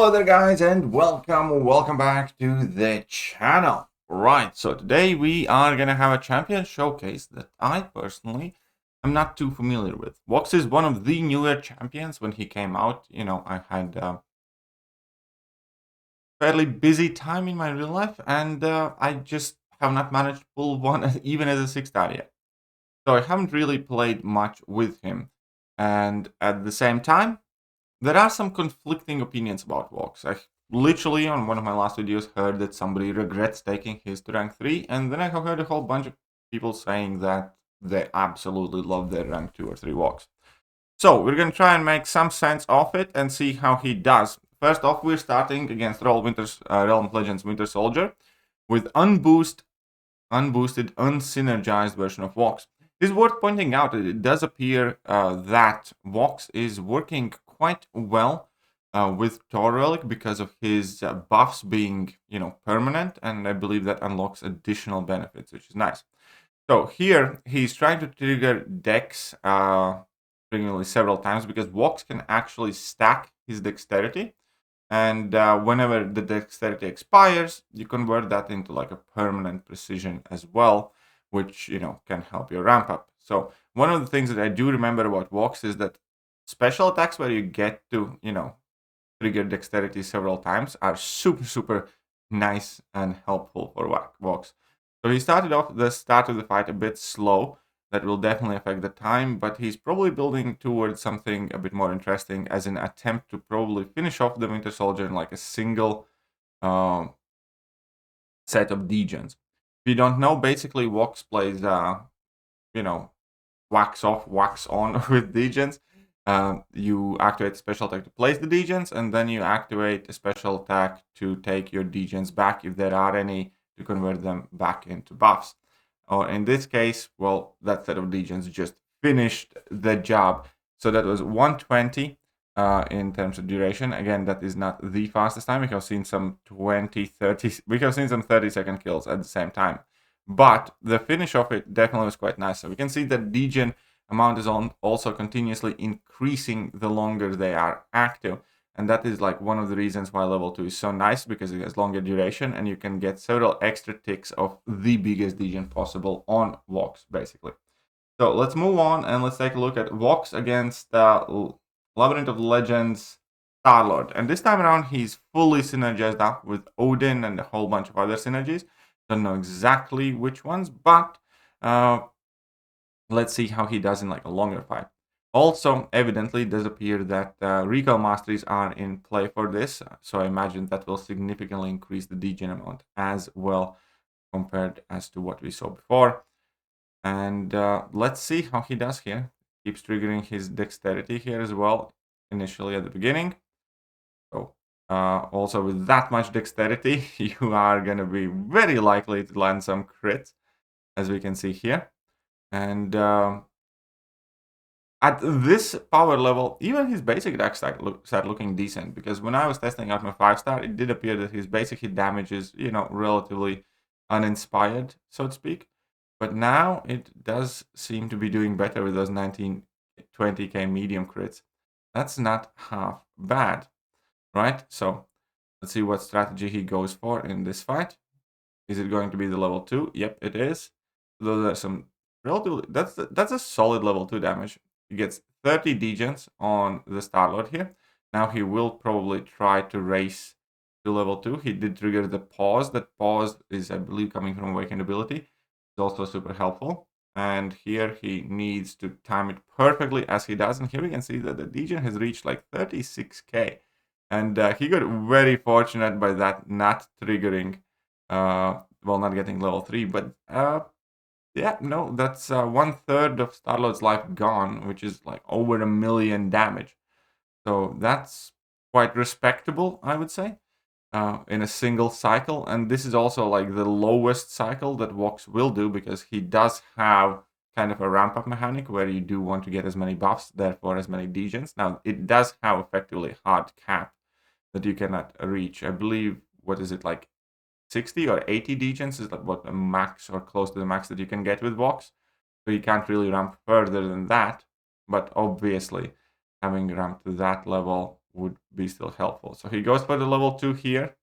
Hello there guys and welcome back to the channel. Right, so today we are gonna have a champion showcase that I personally am not too familiar with. Vox is one of the newer champions. When he came out, you know, I had a fairly busy time in my real life and I just have not managed to pull one even as a 6-star yet. So I haven't really played much with him, and at the same time there are some conflicting opinions about Vox. I literally, on one of my last videos, heard that somebody regrets taking his to rank 3, and then I have heard a whole bunch of people saying that they absolutely love their rank 2 or 3 Vox. So we're going to try and make some sense of it and see how he does. First off, we're starting against Realm of Legends Winter Soldier with unboosted, unsynergized version of Vox. It's worth pointing out that it does appear that Vox is working quite well with Thor Relic because of his buffs being, permanent, and I believe that unlocks additional benefits, which is nice. So here he's trying to trigger Dex regularly several times because Vox can actually stack his dexterity, and whenever the dexterity expires, you convert that into like a permanent precision as well, which can help your ramp up. So one of the things that I do remember about Vox is that special attacks where you get to trigger dexterity several times are super nice and helpful for Vox. So he started off the start of the fight a bit slow. That will definitely affect the time, but he's probably building towards something a bit more interesting as an attempt to probably finish off the Winter Soldier in like a single set of degens. If you don't know, basically Vox plays, wax off, wax on with degens. You activate a special attack to place the degens, and then you activate a special attack to take your degens back, if there are any, to convert them back into buffs. Or in this case, well, that set of degens just finished the job. So that was 120 in terms of duration. Again, that is not the fastest time. We have seen some 30-second kills at the same time. But the finish of it definitely was quite nice. So we can see that degen amount is also continuously increasing the longer they are active. And that is like one of the reasons why level 2 is so nice, because it has longer duration and you can get several extra ticks of the biggest degen possible on Vox, basically. So let's move on and let's take a look at Vox against Labyrinth of Legends Star-Lord. And this time around, he's fully synergized up with Odin and a whole bunch of other synergies. Don't know exactly which ones, but let's see how he does in like a longer fight. Also, evidently, it does appear that recall masteries are in play for this, so I imagine that will significantly increase the degen amount as well compared as to what we saw before. And let's see how he does here. Keeps triggering his dexterity here as well, initially at the beginning. So also with that much dexterity, you are going to be very likely to land some crits, as we can see here. And at this power level, even his basic dex started looking decent, because when I was testing out my 5-star, it did appear that his basic hit damage is, relatively uninspired, so to speak. But now it does seem to be doing better with those 19-20k medium crits. That's not half bad, right? So let's see what strategy he goes for in this fight. Is it going to be the level 2? Yep, it is. Those are some relatively, that's a solid level 2 damage. He gets 30 degens on the Star-Lord here. Now he will probably try to race to level 2. He did trigger the pause. That pause is, I believe, coming from Awakened ability. It's also super helpful. And here he needs to time it perfectly, as he does. And here we can see that the degen has reached like 36k. And he got very fortunate by that not triggering, well, not getting level 3, but yeah, no, that's 1/3 of Star-Lord's life gone, which is like over 1 million damage. So that's quite respectable, I would say, in a single cycle. And this is also like the lowest cycle that Vox will do, because he does have kind of a ramp-up mechanic where you do want to get as many buffs, therefore as many degens. Now, it does have effectively a hard cap that you cannot reach. I believe, what is it, like 60 or 80 degens is like what the max or close to the max that you can get with Vox. So you can't really ramp further than that. But obviously, having ramped to that level would be still helpful. So he goes for the level 2 here.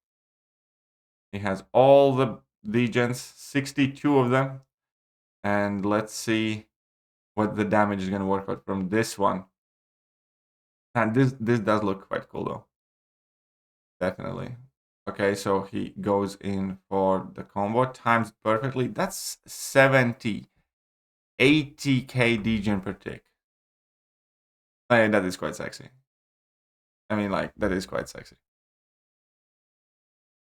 He has all the degens, 62 of them. And let's see what the damage is going to work out from this one. And this does look quite cool though. Definitely. Okay, so he goes in for the combo, times perfectly. That's 70, 80k degen per tick. I mean, that is quite sexy. I mean, like, that is quite sexy.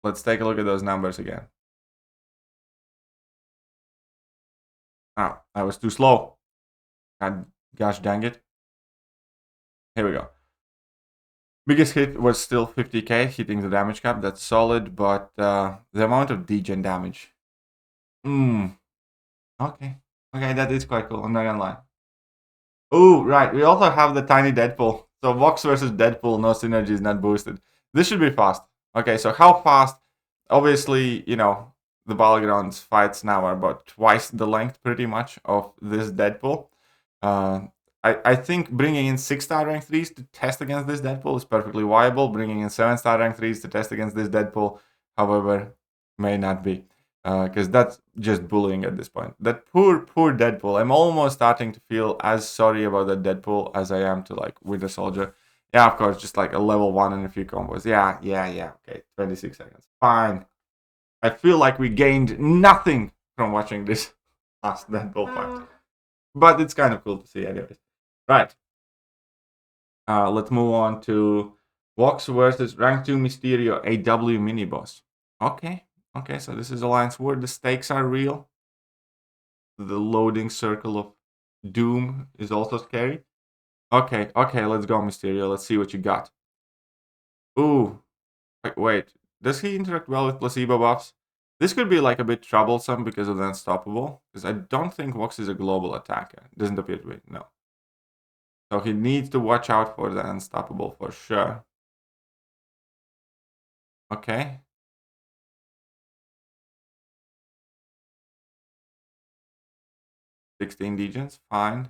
Let's take a look at those numbers again. Oh, I was too slow. God, gosh dang it. Here we go. Biggest hit was still 50k, hitting the damage cap. That's solid, but the amount of degen damage. Okay. Okay, that is quite cool. I'm not gonna lie. Oh, right. We also have the tiny Deadpool. So Vox versus Deadpool, no synergy is not boosted. This should be fast. Okay, so how fast? Obviously, you know, the Battlegrounds fights now are about twice the length, pretty much, of this Deadpool. I think bringing in 6-star rank 3s to test against this Deadpool is perfectly viable. Bringing in 7-star rank 3s to test against this Deadpool, however, may not be. Because that's just bullying at this point. That poor Deadpool. I'm almost starting to feel as sorry about that Deadpool as I am to like Winter Soldier. Yeah, of course, just like a level 1 and a few combos. Yeah. Okay, 26 seconds. Fine. I feel like we gained nothing from watching this last Deadpool fight. But it's kind of cool to see anyways. Right. Let's move on to Vox versus Rank 2 Mysterio AW mini boss. Okay, so this is Alliance War. The stakes are real. The loading circle of doom is also scary. Okay, let's go, Mysterio. Let's see what you got. Ooh. Wait. Does he interact well with placebo buffs? This could be like a bit troublesome because of the Unstoppable. Because I don't think Vox is a global attacker. Doesn't appear to be, no. So he needs to watch out for the Unstoppable for sure. Okay. 16 degens, fine.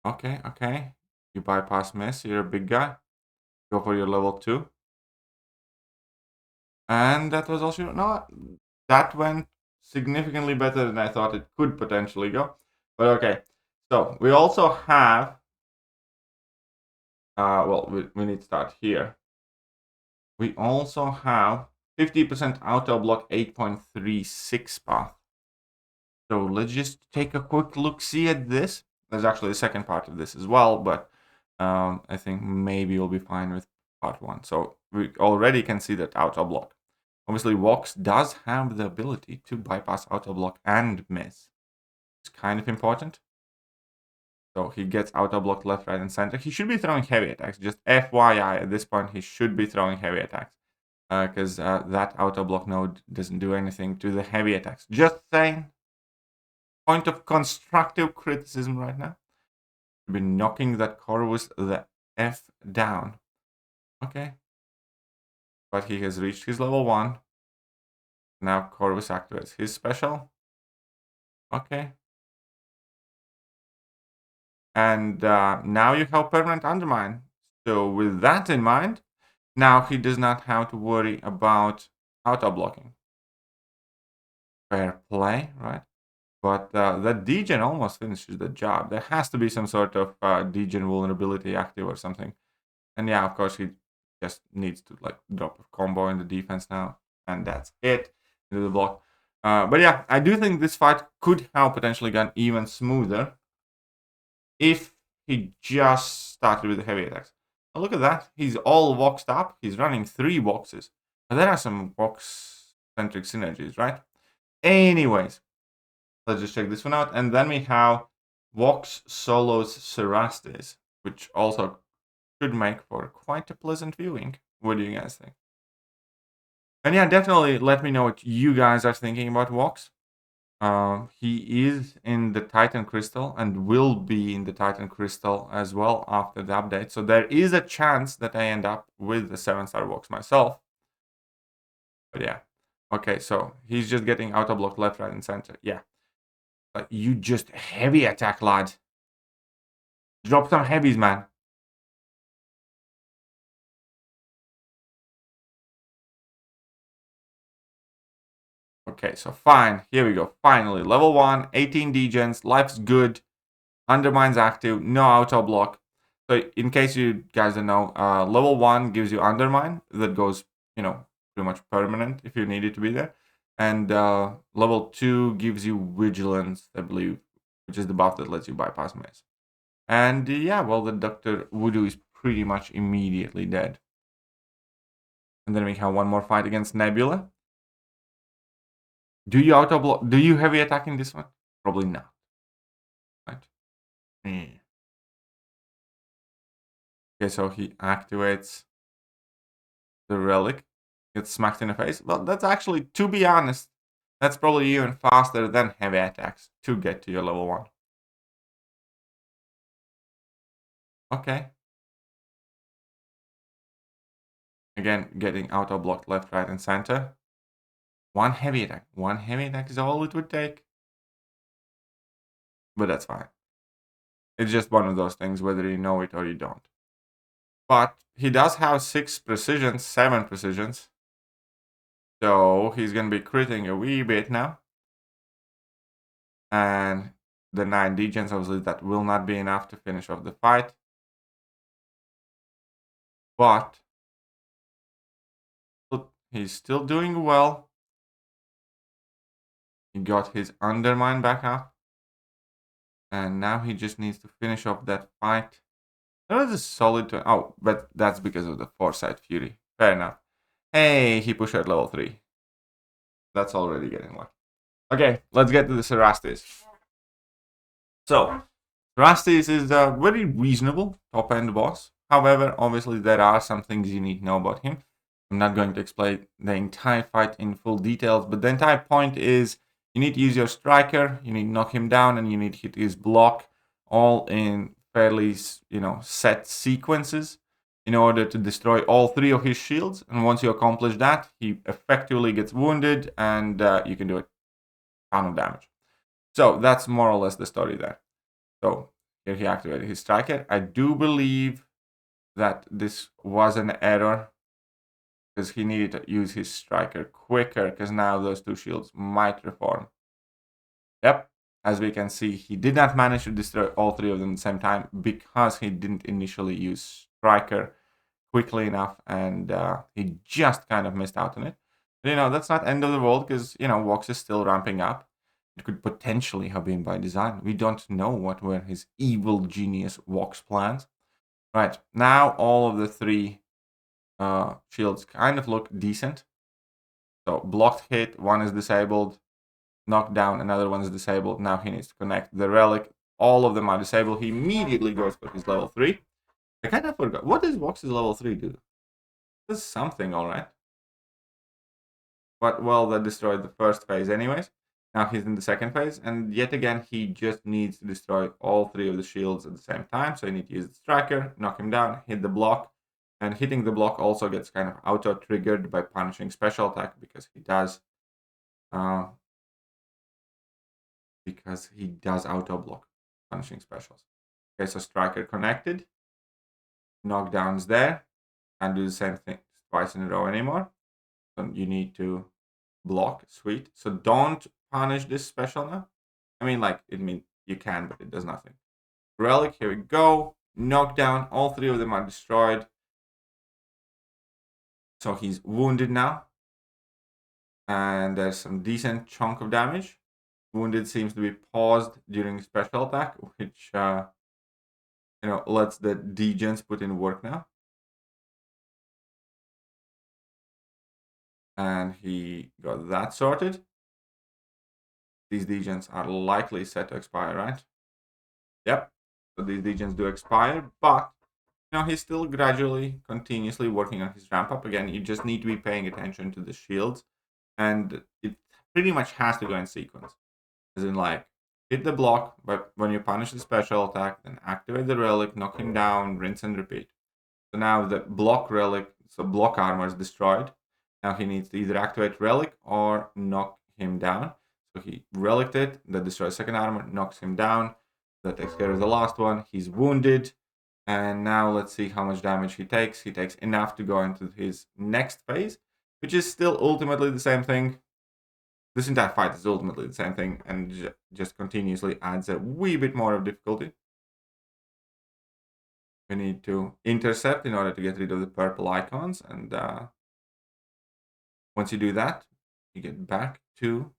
Okay. You bypass miss, you're a big guy. Go for your level 2. And that was also, no, that went significantly better than I thought it could potentially go. But okay, so we also have, we need to start here. We also have 50% auto block 8.36 path. So let's just take a quick look-see at this. There's actually a second part of this as well, but I think maybe we'll be fine with part 1. So we already can see that auto block. Obviously, Vox does have the ability to bypass auto block and miss. It's kind of important. So he gets auto block left, right, and center. He should be throwing heavy attacks. Just FYI, at this point, he should be throwing heavy attacks. Because that auto block node doesn't do anything to the heavy attacks. Just saying. Point of constructive criticism right now. Should be knocking that Corvus the F down. Okay. But he has reached his level 1. Now Corvus activates his special. Okay. And now you have permanent undermine. So with that in mind, now he does not have to worry about auto blocking. Fair play, right? But that degen almost finishes the job. There has to be some sort of degen vulnerability active or something. And yeah, of course, he just needs to like drop a combo in the defense now. And that's it. Into the block. But yeah, I do think this fight could have potentially gone even smoother if he just started with the heavy attacks. Oh, look at that. He's all voxed up. He's running 3 boxes. But there are some vox-centric synergies, right? Anyways, let's just check this one out. And then we have Vox solos Cerastes, which also should make for quite a pleasant viewing. What do you guys think? And yeah, definitely let me know what you guys are thinking about Vox. He is in the Titan Crystal and will be in the Titan Crystal as well after the update. So there is a chance that I end up with the 7-star Vox myself. But yeah. Okay, so he's just getting auto blocked left, right, and center. Yeah. But you just heavy attack, lad. Drop some heavies, man. Okay, so fine. Here we go. Finally, level 1, 18 degens. Life's good. Undermine's active. No auto block. So in case you guys don't know, level 1 gives you Undermine. That goes, pretty much permanent if you need it to be there. And level 2 gives you Vigilance, I believe, which is the buff that lets you bypass maze. And yeah, well, the Dr. Voodoo is pretty much immediately dead. And then we have one more fight against Nebula. Do you auto block? Do you heavy attack in this one? Probably not. Right. Okay, so he activates the relic, gets smacked in the face. Well, that's actually, to be honest, that's probably even faster than heavy attacks to get to your level 1. Okay. Again, getting auto blocked left, right, and center. One heavy attack. One heavy attack is all it would take. But that's fine. It's just one of those things, whether you know it or you don't. But he does have 6 precisions, 7 precisions. So he's going to be critting a wee bit now. And the 9 degens, obviously, that will not be enough to finish off the fight. But he's still doing well. He got his Undermine back up. And now he just needs to finish off that fight. That was a solid... Oh, but that's because of the Foresight Fury. Fair enough. Hey, he pushed at level 3. That's already getting lucky. Okay, let's get to the Cerastes. So, Cerastes is a very reasonable top-end boss. However, obviously there are some things you need to know about him. I'm not going to explain the entire fight in full details, but the entire point is you need to use your striker, you need to knock him down, and you need to hit his block, all in fairly, set sequences in order to destroy all 3 of his shields. And once you accomplish that, he effectively gets wounded, and you can do a ton of damage. So that's more or less the story there. So here he activated his striker. I do believe that this was an error, because he needed to use his striker quicker, because now those 2 shields might reform. Yep, as we can see, he did not manage to destroy all 3 of them at the same time, because he didn't initially use striker quickly enough, and he just kind of missed out on it. But, that's not end of the world, because, Vox is still ramping up. It could potentially have been by design. We don't know what were his evil genius Vox plans. Right, now all of the 3 shields kind of look decent. So blocked hit, one is disabled. Knocked down, another one is disabled. Now he needs to connect the relic. All of them are disabled. He immediately goes for his level 3. I kind of forgot. What does Vox's level 3 do? Does something, alright. But, well, that destroyed the first phase anyways. Now he's in the second phase, and yet again, he just needs to destroy all 3 of the shields at the same time. So you need to use the striker, knock him down, hit the block. And hitting the block also gets kind of auto-triggered by punishing special attack, because he does auto-block punishing specials. Okay, so striker connected. Knockdown's there. Can't do the same thing twice in a row anymore. So you need to block. Sweet. So don't punish this special now. I mean, you can, but it does nothing. Relic, here we go. Knockdown. All 3 of them are destroyed. So he's wounded now. And there's some decent chunk of damage. Wounded seems to be paused during special attack, which, lets the degens put in work now. And he got that sorted. These degens are likely set to expire, right? Yep. So these degens do expire, but he's still gradually, continuously working on his ramp up. Again, you just need to be paying attention to the shields, and it pretty much has to go in sequence. As in, hit the block, but when you punish the special attack, then activate the relic, knock him down, rinse and repeat. So now the block relic, so block armor is destroyed. Now he needs to either activate relic or knock him down. So he relicked it, that destroys second armor, knocks him down. That takes care of the last one. He's wounded. And now let's see how much damage he takes. He takes enough to go into his next phase, which is still ultimately the same thing. This entire fight is ultimately the same thing and just continuously adds a wee bit more of difficulty. We need to intercept in order to get rid of the purple icons. And once you do that, you get back to...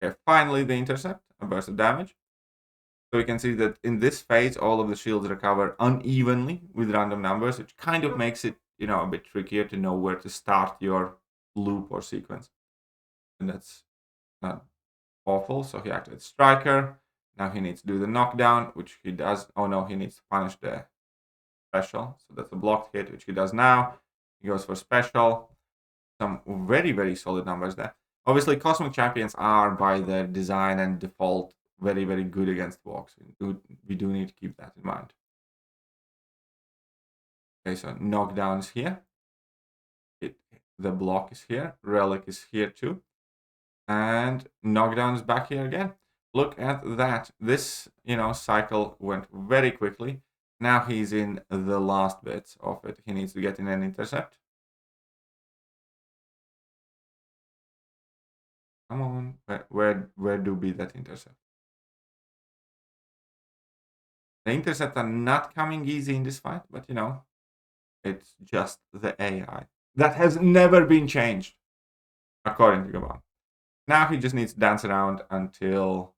Okay, finally the intercept, a burst of damage. So we can see that in this phase, all of the shields recover unevenly with random numbers, which kind of makes it, a bit trickier to know where to start your loop or sequence. And that's not awful. So he activates Striker. Now he needs to do the knockdown, which he does. Oh no, he needs to punish the special. So that's a blocked hit, which he does now. He goes for special. Some very, very solid numbers there. Obviously, Cosmic Champions are, by their design and default, very, very good against walks. We do need to keep that in mind. Okay, so knockdown is here. The block is here. Relic is here too. And knockdown is back here again. Look at that. This, cycle went very quickly. Now he's in the last bits of it. He needs to get in an intercept. Come on. Where do be that intercept? The intercepts are not coming easy in this fight, but it's just the AI. That has never been changed, according to Gabon. Now he just needs to dance around until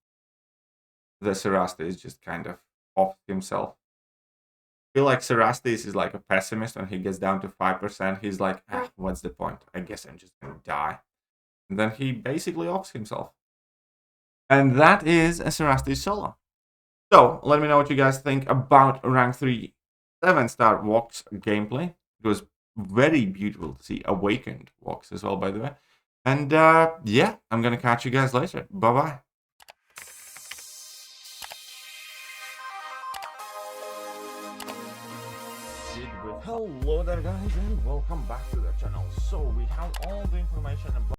the Cerastes just kind of off himself. I feel like Cerastes is like a pessimist. When he gets down to 5%, he's like, what's the point? I guess I'm just going to die. And then he basically offs himself. And that is a Cerastes solo. So, let me know what you guys think about Rank 3 7-star walks gameplay. It was very beautiful to see awakened walks as well, by the way. And yeah, I'm going to catch you guys later. Bye-bye. Hello there, guys, and welcome back to the channel. So, we have all the information about